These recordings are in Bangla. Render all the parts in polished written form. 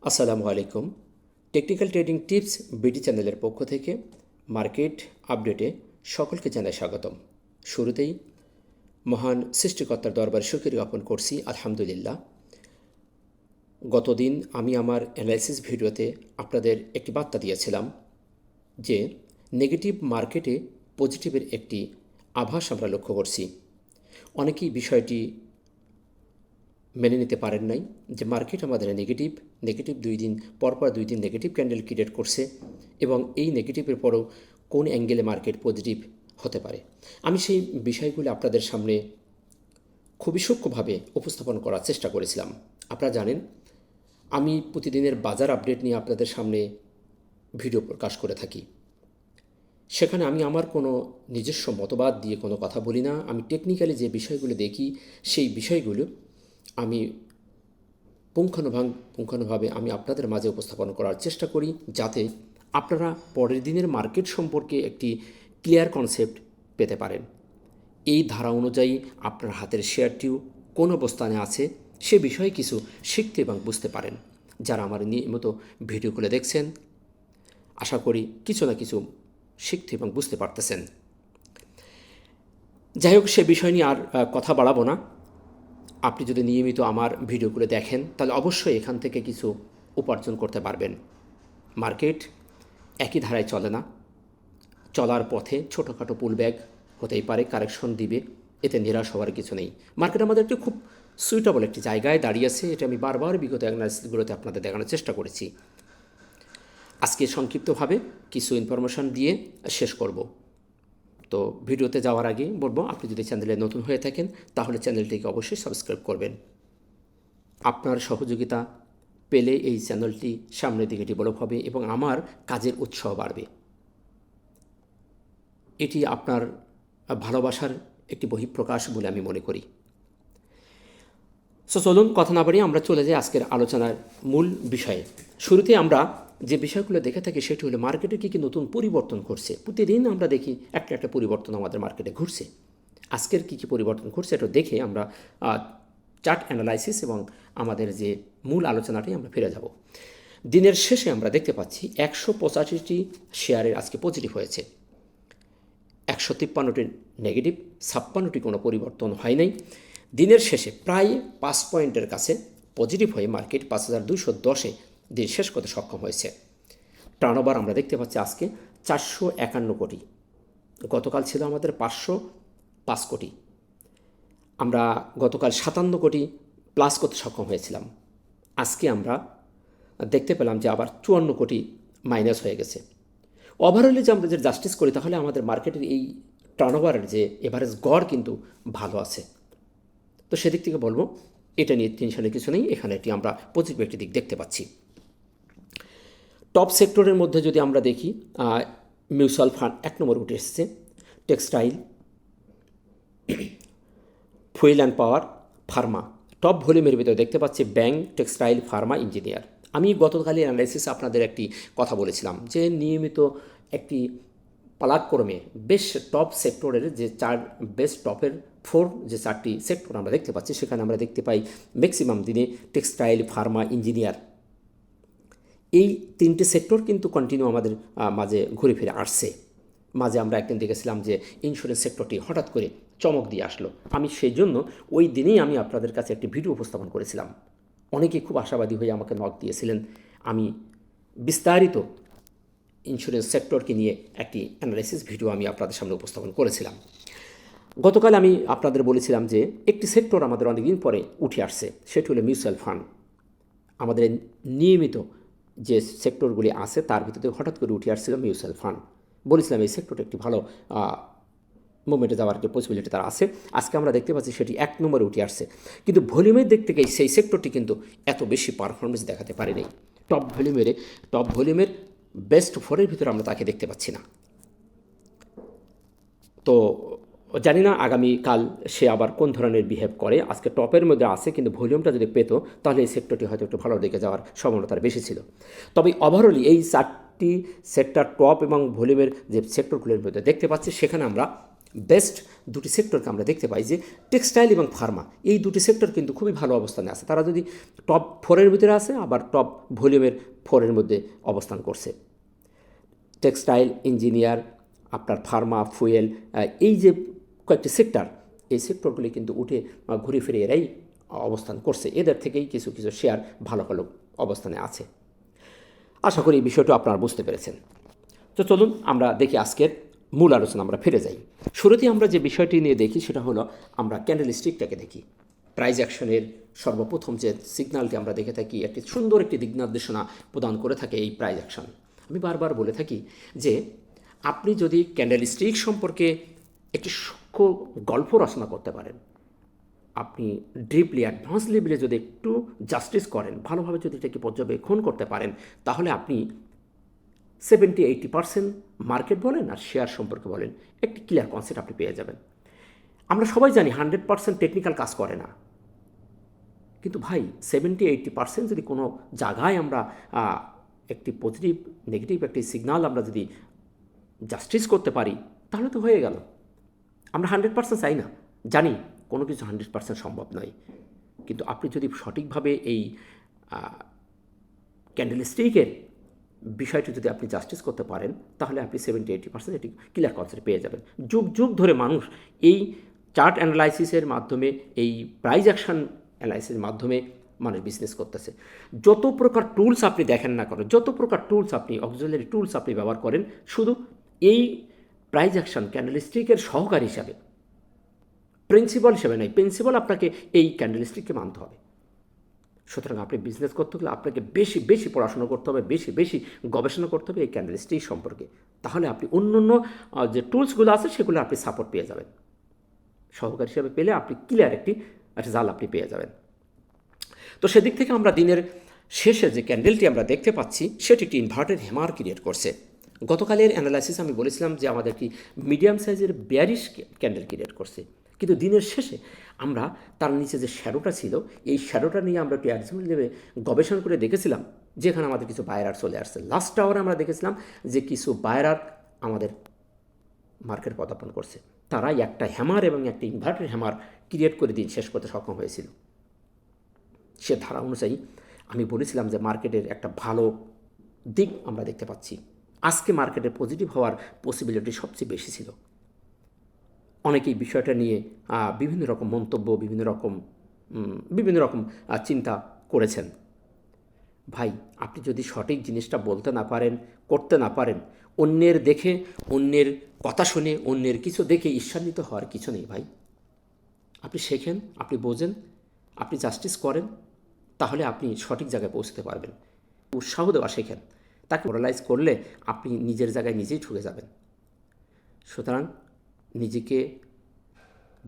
আসসালামু আলাইকুম। টেকনিক্যাল ট্রেডিং টিপস বিডি চ্যানেলের পক্ষ থেকে মার্কেট আপডেটে সকলকে জানাই স্বাগতম। শুরুতেই মহান সৃষ্টিকর্তার দরবারে শুকরিয়া জ্ঞাপন করছি, আলহামদুলিল্লাহ। গতদিন আমি আমার অ্যানালাইসিস ভিডিওতে আপনাদের একটি বার্তা দিয়েছিলাম যে নেগেটিভ মার্কেটে পজিটিভের একটি আভাস আমরা লক্ষ্য করছি। অনেকেই বিষয়টি মেনে নিতে পারেন নাই যে মার্কেট আমাদের নেগেটিভ 2 দিন পরপর 2 দিন নেগেটিভ ক্যান্ডেল ক্রিয়েট করছে এবং এই নেগেটিভের পরও কোন অ্যাঙ্গেলে মার্কেট পজিটিভ হতে পারে। আমি সেই বিষয়গুলো আপনাদের সামনে খুবই সূক্ষ্মভাবে উপস্থাপন করার চেষ্টা করেছিলাম। আপনারা জানেন আমি প্রতিদিনের বাজার আপডেট নিয়ে আপনাদের সামনে ভিডিও প্রকাশ করে থাকি। সেখানে আমি আমার কোনো নিজস্ব মতবাদ দিয়ে কোনো কথা বলি না। আমি টেকনিক্যালি যে বিষয়গুলো দেখি সেই বিষয়গুলো আমি পুঙ্খানুপুঙ্খানুভাবে আমি আপনাদের মাঝে উপস্থাপন করার চেষ্টা করি, যাতে আপনারা পরের দিনের মার্কেট সম্পর্কে একটি ক্লিয়ার কনসেপ্ট পেতে পারেন। এই ধারা অনুযায়ী আপনার হাতের শেয়ারটিও কোন অবস্থানে আছে সে বিষয়ে কিছু শিখতে এবং বুঝতে পারেন। যারা আমার নিয়মিত ভিডিওগুলো দেখছেন, আশা করি কিছু না কিছু শিখতে এবং বুঝতে পারতেছেন। যাই হোক, সে বিষয় নিয়ে আর কথা বাড়াবো না। আপনি যদি নিয়মিত আমার ভিডিওগুলো দেখেন তাহলে অবশ্যই এখান থেকে কিছু উপার্জন করতে পারবেন। মার্কেট একই ধারায় চলে না। চলার পথে ছোটোখাটো পুলব্যাক হতেই পারে, কারেকশন দিবে, এতে নিরাশ হওয়ার কিছু নেই। মার্কেট আমাদের একটি খুব সুইটেবল একটি জায়গায় দাঁড়িয়েছে। এটা আমি বারবার বিগত অ্যানালাইসিসগুলোতে আপনাদের দেখানোর চেষ্টা করেছি। আজকে সংক্ষিপ্তভাবে কিছু ইনফরমেশন দিয়ে শেষ করব। তো ভিডিওতে যাওয়ার আগে বলবো, আপনি যদি চ্যানেলে নতুন হয়ে থাকেন তাহলে চ্যানেলটিকে অবশ্যই সাবস্ক্রাইব করবেন। আপনার সহযোগিতা পেলে এই চ্যানেলটি সামনের দিকে ডেভেলপ হবে এবং আমার কাজের উৎসাহ বাড়বে। এটি আপনার ভালোবাসার একটি বহিঃপ্রকাশ বলে আমি মনে করি। চলুন কথা না বাড়িয়ে আমরা চলে যাই আজকের আলোচনার মূল বিষয়ে। শুরুতে আমরা যে বিষয়গুলো দেখে থাকি সেটি হলো মার্কেটে কী কী নতুন পরিবর্তন ঘটছে। প্রতিদিন আমরা দেখি একটা একটা পরিবর্তন আমাদের মার্কেটে ঘটছে। আজকের কী কী পরিবর্তন ঘটছে এটা দেখে আমরা চার্ট অ্যানালাইসিস এবং আমাদের যে মূল আলোচনাটি আমরা ফিরে যাব। দিনের শেষে আমরা দেখতে পাচ্ছি 185টি শেয়ারের আজকে পজিটিভ হয়েছে, 153টি নেগেটিভ, 56টি কোনো পরিবর্তন হয় নাই। দিনের শেষে প্রায় 5 পয়েন্টের কাছে পজিটিভ হয়ে মার্কেট 5210-এ দিন শেষ করতে সক্ষম হয়েছে। টার্নওভার আমরা দেখতে পাচ্ছি আজকে 451 কোটি, গতকাল ছিল আমাদের 505 কোটি। আমরা গতকাল 57 কোটি প্লাস করতে সক্ষম হয়েছিলাম। আজকে আমরা দেখতে পেলাম যে আবার 54 কোটি মাইনাস হয়ে গেছে। ওভারঅলে যে আমরা যে জাস্টিস করি তাহলে আমাদের মার্কেটের এই টার্নওভারের যে এভারেজ গড় কিন্তু ভালো আছে। তো সেদিক থেকে বলবো এটা নিয়ে টেনশনের কিছু নেই। এখানে একটি আমরা পজিটিভ একটি দিক দেখতে পাচ্ছি। টপ সেক্টরের মধ্যে যদি আমরা দেখি, মিউচুয়াল ফান্ড 1 নম্বরে উঠে এসেছে, textile, fuel and power, Pharma. Top ভলিউমের ভিতরে দেখতে পাচ্ছি ব্যাংক, টেক্সটাইল, ফার্মা, ইঞ্জিনিয়ার। আমি গতকালই অ্যানালাইসিসে আপনাদের একটি কথা বলেছিলাম যে নিয়মিত একটি পালাক্রমে বেশ টপ সেক্টরের যে বেস্ট টপের 4 যে 4টি সেক্টর আমরা দেখতে পাচ্ছি, সেখানে আমরা দেখতে পাই ম্যাক্সিমাম দিনে টেক্সটাইল, ফার্মা, ইঞ্জিনিয়ার, এই 3টে সেক্টর কিন্তু কন্টিনিউ আমাদের মাঝে ঘুরে ফিরে আসছে। মাঝে আমরা একদিন দেখেছিলাম যে ইন্স্যুরেন্স সেক্টরটি হঠাৎ করে চমক দিয়ে আসলো। আমি সেই জন্য ওই দিনেই আমি আপনাদের কাছে একটি ভিডিও উপস্থাপন করেছিলাম। অনেকেই খুব আশাবাদী হয়ে আমাকে নক দিয়েছিলেন। আমি বিস্তারিত ইন্স্যুরেন্স সেক্টরকে নিয়ে একটি অ্যানালাইসিস ভিডিও আমি আপনাদের সামনে উপস্থাপন করেছিলাম। গতকাল আমি আপনাদের বলেছিলাম যে একটি সেক্টর আমাদের অনেকদিন পরে উঠে আসছে, সেটি হলো মিউচুয়াল ফান্ড। আমাদের নিয়মিত যে সেক্টরগুলি আছে তার ভিতরে হঠাৎ করে উঠে আসছিল মিউচুয়াল ফান্ড। বলেছিলাম এই সেক্টরটা একটি ভালো মুভমেন্টে যাওয়ার একটি পসিবিলিটি তার আছে। আজকে আমরা দেখতে পাচ্ছি সেটি 1 নম্বরে উঠে আসছে, কিন্তু ভলিউমের দিক থেকে সেই সেক্টরটি কিন্তু এত বেশি পারফরমেন্স দেখাতে পারেনি। টপ ভলিউমের বেস্ট 4-এর ভিতরে আমরা তাকে দেখতে পাচ্ছি না। তো জানি না আগামীকাল সে আবার কোন ধরনের বিহেভ করে। আজকে টপের মধ্যে আছে, কিন্তু ভলিউমটা যদি পেত তাহলে এই সেক্টরটি হয়তো একটু ভালো দিকে যাওয়ার সম্ভাবনা তার বেশি ছিল। তবে ওভারঅলি এই 4টি সেক্টর টপ এবং ভলিউমের যে সেক্টরগুলির মধ্যে দেখতে পাচ্ছি, সেখানে আমরা বেস্ট দুটি সেক্টরকে আমরা দেখতে পাই যে টেক্সটাইল এবং ফার্মা, এই দুটি সেক্টর কিন্তু খুবই ভালো অবস্থানে আছে। তারা যদি টপ 4-এর ভিতরে আছে, আবার টপ ভলিউমের 4-এর মধ্যে অবস্থান করছে। টেক্সটাইল, ইঞ্জিনিয়ার, আপনার ফার্মা, ফুয়েল, এই যে কয়েকটি সেক্টর, এই সেক্টরগুলি কিন্তু উঠে ঘুরে ফিরে এরাই অবস্থান করছে। এদের থেকেই কিছু কিছু শেয়ার ভালো ভালো অবস্থানে আছে। আশা করি এই বিষয়টা আপনারা বুঝতে পেরেছেন। তো চলুন আমরা দেখি আজকের মূল আলোচনা আমরা ফিরে যাই। শুরুতেই আমরা যে বিষয়টি নিয়ে দেখি সেটা হলো আমরা ক্যান্ডেল স্টিকটাকে দেখি। প্রাইজ অ্যাকশনের সর্বপ্রথম যে সিগন্যালটি আমরা দেখে থাকি, একটি সুন্দর একটি দিক নির্দেশনা প্রদান করে থাকে এই প্রাইজ অ্যাকশন। আমি বারবার বলে থাকি যে আপনি যদি ক্যান্ডেল স্টিক সম্পর্কে একটি সূক্ষ্ম গল্প রচনা করতে পারেন, আপনি ডিপলি অ্যাডভান্স লেভেলে যদি একটু জাস্টিস করেন, ভালোভাবে যদি এটাকে পর্যবেক্ষণ করতে পারেন, তাহলে আপনি 70-80% মার্কেট বলেন আর শেয়ার সম্পর্কে বলেন, একটি ক্লিয়ার কনসেপ্ট আপনি পেয়ে যাবেন। আমরা সবাই জানি 100% টেকনিক্যাল কাজ করে না, কিন্তু ভাই 70-80% যদি কোনো জায়গায় আমরা একটি পজিটিভ নেগেটিভ একটি সিগনাল আমরা যদি জাস্টিস করতে পারি, তাহলে তো হয়ে গেল। আমরা 100% চাই না, জানি কোনো কিছু 100% সম্ভব নয়, কিন্তু আপনি যদি সঠিকভাবে এই ক্যান্ডেল স্টিকের বিষয়টি যদি আপনি জাস্টিস করতে পারেন, তাহলে আপনি 70-80% এটি ক্লিয়ার কনসেপ্ট পেয়ে যাবেন। যুগ যুগ ধরে মানুষ এই চার্ট অ্যানালাইসিসের মাধ্যমে, এই প্রাইজ অ্যাকশন অ্যানালাইসিসের মাধ্যমে মানুষ বিজনেস করতেছে। যত প্রকার টুলস আপনি দেখেন না কেন, যত প্রকার টুলস আপনি অক্সিলারি টুলস আপনি ব্যবহার করেন, শুধু এই প্রাইজ অ্যাকশন ক্যান্ডেল স্টিকের সহকারী হিসাবে, প্রিন্সিপাল হিসেবে নয়। প্রিন্সিপাল আপনাকে এই ক্যান্ডেল স্টিককে মানতে হবে। সুতরাং আপনি বিজনেস করতে হলে আপনাকে বেশি বেশি পড়াশোনা করতে হবে, বেশি বেশি গবেষণা করতে হবে এই ক্যান্ডেল স্টিক সম্পর্কে। তাহলে আপনি অন্য অন্য যে টুলসগুলো আছে সেগুলো আপনি সাপোর্ট পেয়ে যাবেন। সহকারী হিসাবে পেলে আপনি ক্লিয়ার একটি রেজাল্ট আপনি পেয়ে যাবেন। তো সেদিক থেকে আমরা দিনের শেষে যে ক্যান্ডেলটি আমরা দেখতে পাচ্ছি, সেটি একটি ইনভার্টেড হ্যামার ক্রিয়েট করছে। গতকালের অ্যানালাইসিস আমি বলেছিলাম যে আমাদের কি মিডিয়াম সাইজের বেয়ারিশ ক্যান্ডেল ক্রিয়েট করছে, কিন্তু দিনের শেষে আমরা তার নিচে যে শ্যাডোটা ছিল, এই শ্যাডোটা নিয়ে আমরা একটু একজন লেভে গবেষণা করে দেখেছিলাম যেখানে আমাদের কিছু বায়ার চলে আসছে। লাস্ট আওয়ারে আমরা দেখেছিলাম যে কিছু বায়ার আমাদের মার্কেট পদার্পণ করছে। তারা একটা হ্যামার এবং একটা ইনভার্টেড হ্যামার ক্রিয়েট করে দিন শেষ করতে সক্ষম হয়েছিল। সে ধারা অনুযায়ী আমি বলেছিলাম যে মার্কেটের একটা ভালো দিক আমরা দেখতে পাচ্ছি। আজকে মার্কেটে পজিটিভ হওয়ার পসিবিলিটি সবচেয়ে বেশি ছিল। অনেকেই বিষয়টা নিয়ে বিভিন্ন রকম মন্তব্য, বিভিন্ন রকম চিন্তা করেছেন। ভাই, আপনি যদি সঠিক জিনিসটা বলতে না পারেন, করতে না পারেন, অন্যের দেখে, অন্যের কথা শুনে, অন্যের কিছু দেখে ঈর্ষান্বিত হওয়ার কিছু নেই ভাই। আপনি শেখেন, আপনি বোঝেন, আপনি জাস্টিস করেন, তাহলে আপনি সঠিক জায়গায় পৌঁছতে পারবেন। উৎসাহ দেওয়া শেখেন, তাকে মোরালাইজ করলে আপনি নিজের জায়গায় নিজেই ঠকে যাবেন। সুতরাং নিজেকে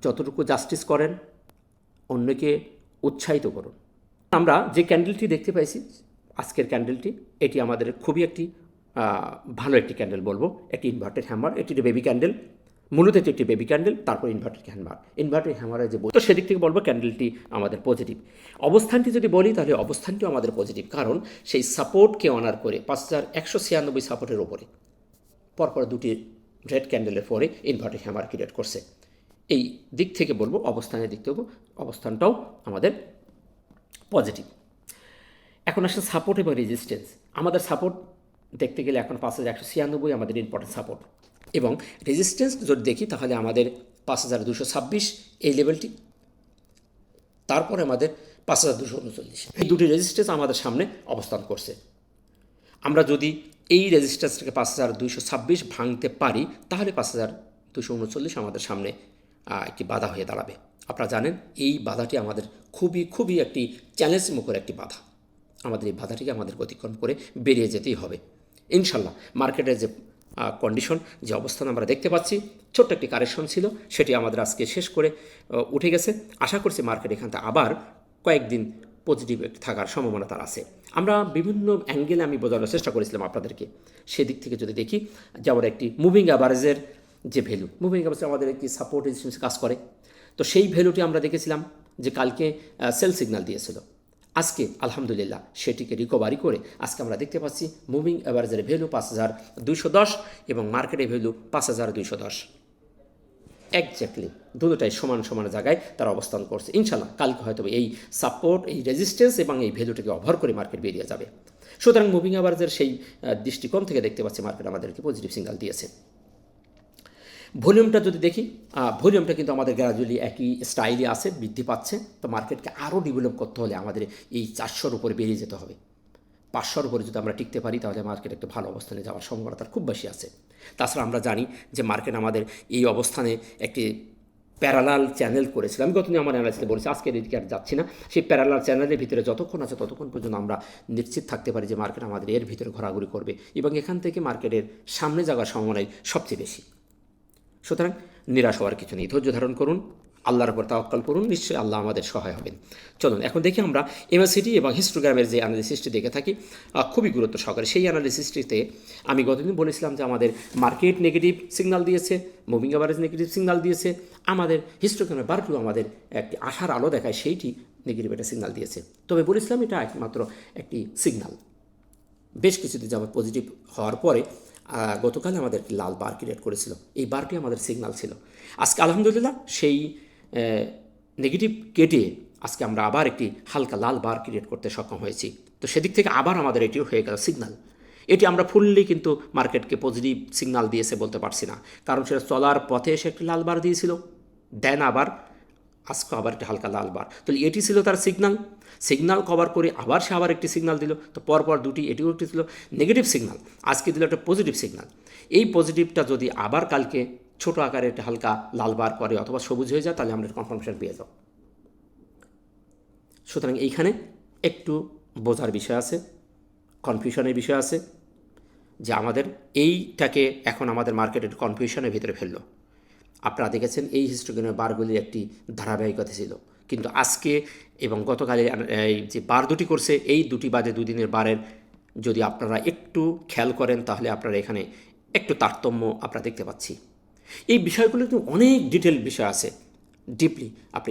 যতটুকু জাস্টিস করেন, অন্যকে উৎসাহিত করুন। আমরা যে ক্যান্ডেলটি দেখতে পাইছি, আজকের ক্যান্ডেলটি, এটি আমাদের খুবই একটি ভালো একটি ক্যান্ডেল বলবো। একটি ইনভার্টেড হ্যামার, এটি বেবি ক্যান্ডেল, মূলত এটি একটি বেবি ক্যান্ডেল, তারপর ইনভার্টেড হ্যামারের যে তো সেদিক থেকে বলবো ক্যান্ডেলটি আমাদের পজিটিভ। অবস্থানটি যদি বলি তাহলে অবস্থানটিও আমাদের পজিটিভ, কারণ সেই সাপোর্টকে অনার করে 5196 সাপোর্টের ওপরে পরপর দুটি রেড ক্যান্ডেলের পরে ইনভার্টেড হ্যামার ক্রিয়েট করছে। এই দিক থেকে বলবো, অবস্থানের দিক থেকে অবস্থানটাও আমাদের পজিটিভ। এখন আসলে সাপোর্ট এবং রেজিস্ট্যান্স। আমাদের সাপোর্ট দেখতে গেলে এখন 5196 আমাদের ইম্পর্টেন্ট সাপোর্ট, এবং রেজিস্ট্যান্স যদি দেখি তাহলে আমাদের 5226 এই লেভেলটি, তারপরে আমাদের 5239। এই দুটি রেজিস্ট্যান্স আমাদের সামনে অবস্থান করছে। আমরা যদি এই রেজিস্ট্যান্সটাকে 5226 ভাঙতে পারি, তাহলে 5239 আমাদের সামনে একটি বাধা হয়ে দাঁড়াবে। আপনারা জানেন এই বাধাটি আমাদের খুবই একটি চ্যালেঞ্জ মুখর একটি বাধা। আমাদের এই বাধাটিকে আমাদের অতিক্রম করে বেরিয়ে যেতেই হবে ইনশাল্লাহ। মার্কেটের যে কন্ডিশন, যে অবস্থান আমরা দেখতে পাচ্ছি, ছোট্ট একটি কারেকশন ছিল, সেটি আমাদের আজকে শেষ করে উঠে গেছে। আশা করছি মার্কেট এখান থেকে আবার কয়েকদিন পজিটিভ থাকার সম্ভাবনা তার আছে। আমরা বিভিন্ন অ্যাঙ্গেলে আমি বোঝানোর চেষ্টা করেছিলাম আপনাদেরকে। সেদিক থেকে যদি দেখি, যেমন একটি মুভিং অ্যাভারেজের যে ভ্যালু, মুভিং অ্যাভারেজ আমাদের একটি সাপোর্ট রেজিস্ট্যান্স কাজ করে। তো সেই ভ্যালুটি আমরা দেখেছিলাম যে কালকে সেল সিগন্যাল দিয়েছিল। আজকে আলহামদুলিল্লাহ সেটিকে রিকভারি করে আজকে আমরা দেখতে পাচ্ছি মুভিং অ্যাভারেজের ভ্যালু 5210 এবং মার্কেটের ভ্যালু 5210। একজ্যাক্টলি দুটোটাই সমান সমান জায়গায় তারা অবস্থান করছে। ইনশাল্লাহ কালকে হয়তো এই সাপোর্ট, এই রেজিস্ট্যান্স এবং এই ভ্যালুটাকে ওভার করে মার্কেট বেরিয়ে যাবে। সুতরাং মুভিং অ্যাভারেজের সেই দৃষ্টিকোণ থেকে দেখতে পাচ্ছি মার্কেট আমাদেরকে পজিটিভ সিগন্যাল দিয়েছে। ভলিউমটা যদি দেখি, ভলিউমটা কিন্তু আমাদের গ্র্যাজুয়ালি একই স্টাইলে আছে, বৃদ্ধি পাচ্ছে। তো মার্কেটকে আরও ডেভেলপ করতে হলে আমাদের এই 400-র উপরে বেরিয়ে যেতে হবে। 500-র উপরে যদি আমরা টিকতে পারি তাহলে মার্কেট একটা ভালো অবস্থানে যাওয়ার সম্ভাবনা খুব বেশি আছে। তাছাড়া আমরা জানি যে মার্কেট আমাদের এই অবস্থানে একটি প্যারালাল চ্যানেল করেছিল। আমি গতদিন আমার অ্যানালাইসিসে বলেছি, আজকের এদিকে আর যাচ্ছি না। সেই প্যারালাল চ্যানেলের ভিতরে যতক্ষণ আছে ততক্ষণ পর্যন্ত আমরা নিশ্চিত থাকতে পারি যে মার্কেট আমাদের এর ভিতরে ঘোরাঘুরি করবে এবং এখান থেকে মার্কেটের সামনে যাওয়ার সম্ভাবনাই সবচেয়ে বেশি। সুতরাং নিরাশ হওয়ার কিছু নেই, ধৈর্য ধারণ করুন, আল্লাহর উপর তাওয়াক্কাল করুন, নিশ্চয়ই আল্লাহ আমাদের সহায় হবেন। চলুন এখন দেখি আমরা এমএসিডি এবং হিস্টোগ্রামের যে অ্যানালিসিসটি দেখে থাকি খুবই গুরুত্ব সহকারে। সেই অ্যানালিসিসটিতে আমি গতদিন বলেছিলাম যে আমাদের মার্কেট নেগেটিভ সিগন্যাল দিয়েছে, মুভিং অ্যাভারেজ নেগেটিভ সিগন্যাল দিয়েছে, আমাদের হিস্টোগ্রামের বারটিও আমাদের একটি আশার আলো দেখায়, সেইটি নেগেটিভ একটা সিগন্যাল দিয়েছে। তবে বলেছিলাম এটা একমাত্র একটি সিগন্যাল। বেশ কিছুদিন যাবত পজিটিভ হওয়ার পরে গতকাল আমাদের একটি লাল বার ক্রিয়েট করেছিল, এই বারটি আমাদের সিগন্যাল ছিল। আজকে আলহামদুলিল্লাহ সেই নেগেটিভ কেটে আজকে আমরা আবার একটি হালকা লাল বার ক্রিয়েট করতে সক্ষম হয়েছি। তো সেদিক থেকে আবার আমাদের এটিও হয়ে গেল সিগন্যাল। এটি আমরা ফুললি কিন্তু মার্কেটকে পজিটিভ সিগন্যাল দিয়েছে বলতে পারছি না, কারণ সেটা চলার পথে এসে একটি লাল বার দিয়েছিল, দেন আবার আজকে আবার একটি হালকা লাল বার। তাহলে এটি ছিল তার সিগন্যাল কভার করে আবার সে আবার একটি সিগন্যাল দিল। তো পরপর দুটি, এটিও একটি ছিল নেগেটিভ সিগন্যাল, আজকে দিল একটা পজিটিভ সিগন্যাল। এই পজিটিভটা যদি আবার কালকে ছোট আকারে একটা হালকা লাল বার করে অথবা সবুজ হয়ে যায় তাহলে আমরা কনফার্মেশন পেয়ে যাব। সুতরাং এইখানে একটু বোঝার বিষয় আছে, কনফিউশনের বিষয় আছে যে আমাদের এইটাকে এখন আমাদের মার্কেটের কনফিউশনের ভিতরে ফেললো। আপনারা দেখেছেন এই হিস্টোগ্রামের বারগুলির একটি ধারাবাহিকতা ছিল, কিন্তু আজকে এবং গতকালে এই যে বার দুটি করছে, এই দুটি বাদে দুদিনের বারের যদি আপনারা একটু খেয়াল করেন তাহলে আপনারা এখানে একটু তারতম্য আপনারা দেখতে পাচ্ছি। এই বিষয়গুলো কিন্তু অনেক ডিটেল বিষয় আছে, ডিপলি আপনি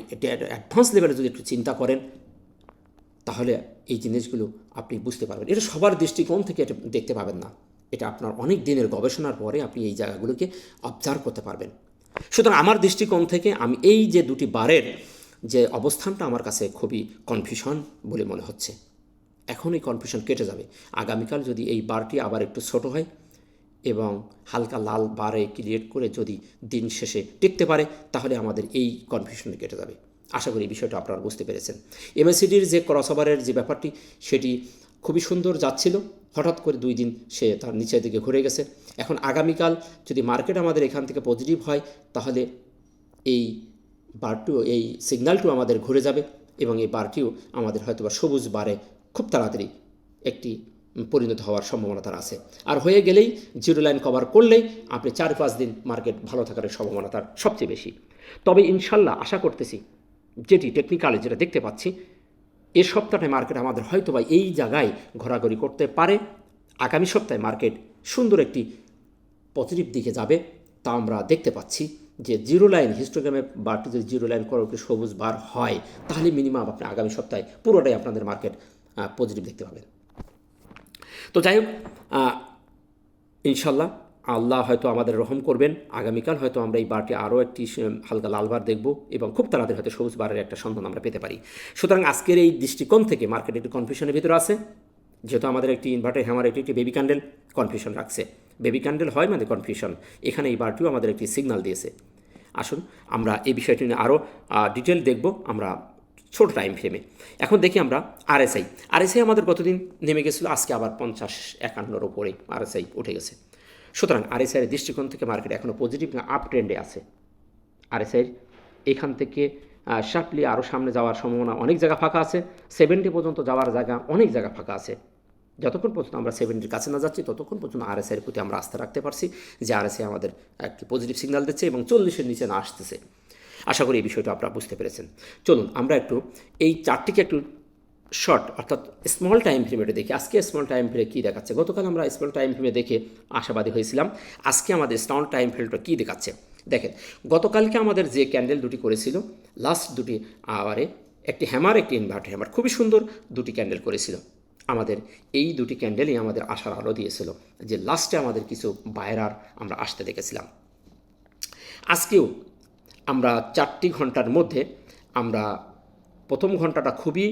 অ্যাডভান্স লেভেলে যদি একটু চিন্তা করেন তাহলে এই জিনিসগুলো আপনি বুঝতে পারবেন। এটা সবার দৃষ্টিকোণ থেকে এটা দেখতে পাবেন না, এটা আপনার অনেক দিনের গবেষণার পরে আপনি এই জায়গাগুলোকে অবজার্ভ করতে পারবেন। সুতরাং আমার দৃষ্টিকোণ থেকে আমি এই যে দুটি বারের যে অবস্থানটা আমার কাছে খুবই কনফিউশন বলে মনে হচ্ছে। এখন এই কনফিউশন কেটে যাবে। আগামীকাল যদি এই বারটি আবার একটু ছোট হয় এবং হালকা লাল বারে ক্রিয়েট করে যদি দিন শেষে টিকতে পারে তাহলে আমাদের এই কনফিউশন কেটে যাবে। আশা করি এই বিষয়টা আপনারা বুঝতে পেরেছেন। এমএসিডির যে ক্রসওভারের যে ব্যাপারটি সেটি খুবই সুন্দর যাচ্ছিল, হঠাৎ করে 2 দিন সে তার নিচের দিকে ঘুরে গেছে। এখন আগামীকাল যদি মার্কেট আমাদের এখান থেকে পজিটিভ হয় তাহলে এই বারটিও, এই সিগন্যালটিও আমাদের ঘুরে যাবে এবং এই বারটিও আমাদের হয়তোবা সবুজ বারে খুব তাড়াতাড়ি একটি পরিণত হওয়ার সম্ভাবনা তার আছে। আর হয়ে গেলেই জিরো লাইন কভার করলেই আপনি 4-5 দিন মার্কেট ভালো থাকার সম্ভাবনা তার সবচেয়ে বেশি। তবে ইনশাল্লাহ আশা করতেছি যেটি টেকনিক্যালি যেটা দেখতে পাচ্ছি এ সপ্তাহে মার্কেট আমাদের হয়তোবা এই জায়গায় ঘোরাঘুরি করতে পারে। আগামী সপ্তাহে মার্কেট সুন্দর একটি পজিটিভ দিকে যাবে, তা আমরা দেখতে পাচ্ছি যে জিরো লাইন হিস্টোগ্রামে বারটি যদি জিরো লাইন করে সবুজ বার হয় তাহলে মিনিমাম আপনি আগামী সপ্তাহে পুরোটাই আপনাদের মার্কেট পজিটিভ দেখতে পাবেন। তো যাই হোক, ইনশাল্লাহ আল্লাহ হয়তো আমাদের রহম করবেন, আগামীকাল হয়তো আমরা এই বারটি আরও একটি হালকা লাল বার দেখব এবং খুব তাড়াতাড়ি হয়তো সবুজ বারের একটা সন্ধান আমরা পেতে পারি। সুতরাং আজকের এই দৃষ্টিকোণ থেকে মার্কেট একটু কনফিউশনের ভিতরে আছে, যেহেতু আমাদের একটি ইনভার্টার হ্যামার একটি বেবি ক্যান্ডেল কনফিউশন রাখছে। বেবি ক্যান্ডেল হয় মানে কনফিউশন, এখানে এই বারটিও আমাদের একটি সিগন্যাল দিয়েছে। আসুন আমরা এই বিষয়টি নিয়ে আরও ডিটেল দেখব আমরা ছোট টাইম ফ্রেমে। এখন দেখি আমরা আরএসআই আমাদের গতদিন নেমে গেছিলো, আজকে আবার 50-51 ওপরে আরএসআই উঠে গেছে। সুতরাং আরএসআইয়ের দৃষ্টিকোণ থেকে মার্কেট এখনও পজিটিভ আপ ট্রেন্ডে আছে। আরএসআইয়ের এখান থেকে শার্পলি আরও সামনে যাওয়ার সম্ভাবনা, অনেক জায়গা ফাঁকা আছে, 70 পর্যন্ত যাওয়ার জায়গা অনেক জায়গা ফাঁকা আছে। যতক্ষণ পর্যন্ত আমরা 70-র কাছে না যাচ্ছি ততক্ষণ পর্যন্ত আরএসআইয়ের প্রতি আমরা আস্থা রাখতে পারছি যে আরএসআই আমাদের একটি পজিটিভ সিগন্যাল দিচ্ছে এবং 40-এর নিচে না আসতেছে। আশা করি এই বিষয়টা আপনারা বুঝতে পেরেছেন। চলুন আমরা একটু এই চারটিকে একটু শর্ট অর্থাৎ স্মল টাইম ফ্রেমে দেখি। আজকে স্মল টাইম ফ্রেমে কী দেখাচ্ছে? গতকাল আমরা স্মল টাইম ফ্রেমে দেখে আশাবাদী হয়েছিলাম, আজকে আমাদের স্মল টাইম ফ্রেমটা কী দেখাচ্ছে দেখেন। গতকালকে আমাদের যে ক্যান্ডেল দুটি করেছিল লাস্ট দুটি আওয়ারে, একটি হ্যামার একটি ইনভার্টার হ্যামার, খুবই সুন্দর দুটি ক্যান্ডেল করেছিল। আমাদের এই দুটি ক্যান্ডেলই আমাদের আশার আলো দিয়েছিল যে লাস্টে আমাদের কিছু বায়রার আমরা আসতে দেখেছিলাম। আজকেও আমরা 4টি ঘন্টার মধ্যে আমরা প্রথম ঘন্টাটা খুবই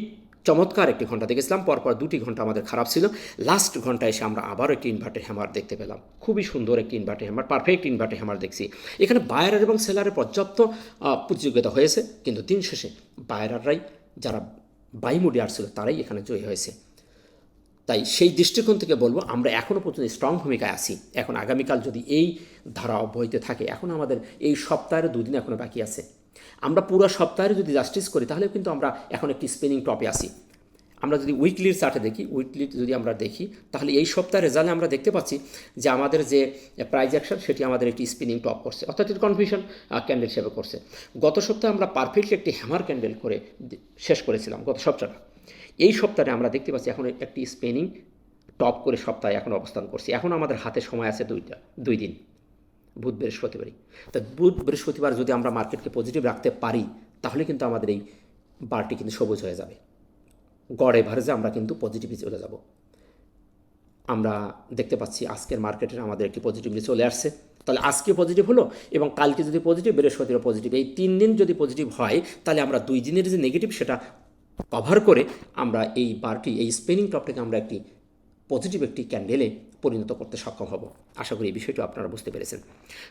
চমৎকার একটি ঘন্টা দেখেছিলাম, পরপর 2টি ঘন্টা আমাদের খারাপ ছিল। লাস্ট ঘন্টায় এসে আমরা আবারও একটি ইনভার্টেড হ্যামার দেখতে পেলাম, খুবই সুন্দর একটি inverted hammer, perfect inverted hammer দেখছি। এখানে বায়ার এবং সেলারের পর্যাপ্ত প্রতিযোগিতা হয়েছে, কিন্তু দিন শেষে বায়াররাই, যারা বাই মোডে আসছিল, তারাই এখানে জয়ী হয়েছে। তাই সেই দৃষ্টিকোণ থেকে বলবো আমরা এখনও পর্যন্ত স্ট্রং ভূমিকায় আছি। এখন আগামীকাল যদি এই ধারা অব্যাহত থাকে, এখন আমাদের এই সপ্তাহের 2 দিন এখনও বাকি আছে, আমরা পুরো সপ্তাহের যদি জাস্টিস করি তাহলে কিন্তু আমরা এখন একটি স্পিনিং টপে আসি। আমরা যদি উইকলির চার্টে দেখি, উইকলি যদি আমরা দেখি, তাহলে এই সপ্তাহের রেজাল্টে আমরা দেখতে পাচ্ছি যে আমাদের যে প্রাইস অ্যাকশন সেটি আমাদের একটি স্পিনিং টপ করছে, অর্থাৎ এটি কনফিউশন ক্যান্ডেল হিসেবে করছে। গত সপ্তাহে আমরা পারফেক্টলি একটি হ্যামার ক্যান্ডেল করে শেষ করেছিলাম গত সপ্তাহটা। এই সপ্তাহে আমরা দেখতে পাচ্ছি এখন একটি স্পিনিং টপ করে সপ্তাহে এখন অবস্থান করছি। এখন আমাদের হাতে সময় আছে 2 দিন, বুধ বৃহস্পতিবারই। তা বুধ বৃহস্পতিবার যদি আমরা মার্কেটকে পজিটিভ রাখতে পারি, তাহলে কিন্তু আমাদের এই বারটি কিন্তু সবুজ হয়ে যাবে, গড় এভারেজে আমরা কিন্তু পজিটিভে চলে যাব। আমরা দেখতে পাচ্ছি আজকের মার্কেটের আমাদের একটি পজিটিভলি চলে আসছে। তাহলে আজকে পজিটিভ হলো এবং কালকে যদি পজিটিভ, বৃহস্পতিবার পজিটিভ, এই 3 দিন যদি পজিটিভ হয়, তাহলে আমরা 2 দিনের যে নেগেটিভ সেটা কভার করে আমরা এই বারটি, এই স্পিনিং টপটাকে আমরা একটি পজিটিভ একটি ক্যান্ডেলে পরিণত করতে সক্ষম হব। আশা করি এই বিষয়টি আপনারা বুঝতে পেরেছেন।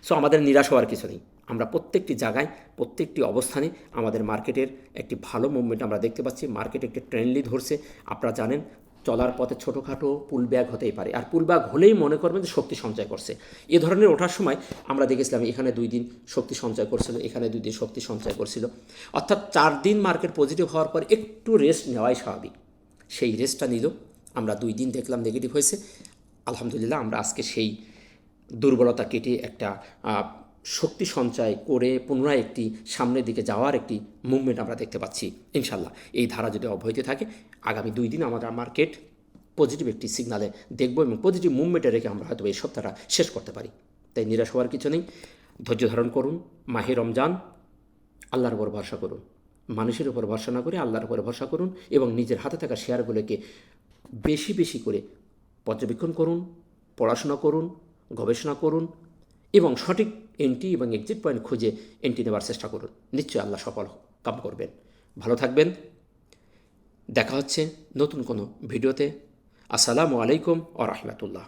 সো আমাদের নিরাশ হওয়ার কিছু নেই, আমরা প্রত্যেকটি জায়গায়, প্রত্যেকটি অবস্থানে আমাদের মার্কেটের একটি ভালো মুভমেন্ট আমরা দেখতে পাচ্ছি। মার্কেট একটি ট্রেন্ডলি ধরছে। আপনারা জানেন চলার পথে ছোটোখাটো পুলব্যাক হতেই পারে, আর পুলব্যাক হলেই মনে করবেন যে শক্তি সঞ্চয় করছে। এ ধরনের ওঠার সময় আমরা দেখেছিলাম এখানে 2 দিন শক্তি সঞ্চয় করছিল, এখানে 2 দিন শক্তি সঞ্চয় করছিল, অর্থাৎ 4 দিন মার্কেট পজিটিভ হওয়ার পর একটু রেস্ট নেওয়াই স্বাভাবিক। সেই রেস্টটা নিল, আমরা 2 দিন দেখলাম নেগেটিভ হয়েছে। আলহামদুলিল্লাহ আমরা আজকে সেই দুর্বলতা কেটে একটা শক্তি সঞ্চয় করে পুনরায় একটি সামনের দিকে যাওয়ার একটি মুভমেন্ট আমরা দেখতে পাচ্ছি। ইনশাল্লাহ এই ধারা যদি অব্যাহত থাকে, আগামী 2 দিন আমাদের মার্কেট পজিটিভ একটি সিগনালে দেখব এবং পজিটিভ মুভমেন্টে রেখে আমরা হয়তো এই সপ্তাহটা শেষ করতে পারি। তাই নিরাশ হওয়ার কিছু নেই, ধৈর্য ধারণ করুন। মাহে রমজান, আল্লাহর উপর ভরসা করুন, মানুষের উপর ভরসা না করে আল্লাহর উপর ভরসা করুন এবং নিজের হাতে থাকা শেয়ারগুলোকে বেশি বেশি করে পর্যবেক্ষণ করুন, পড়াশোনা করুন, গবেষণা করুন এবং সঠিক এন্ট্রি এবং এক্সিট পয়েন্ট খুঁজে এন্ট্রি নেওয়ার চেষ্টা করুন। নিশ্চয়ই আল্লাহ সফল কাম করবেন। ভালো থাকবেন, দেখা হচ্ছে নতুন কোনো ভিডিওতে। আসসালামু আলাইকুম ওয়া রাহমাতুল্লাহ।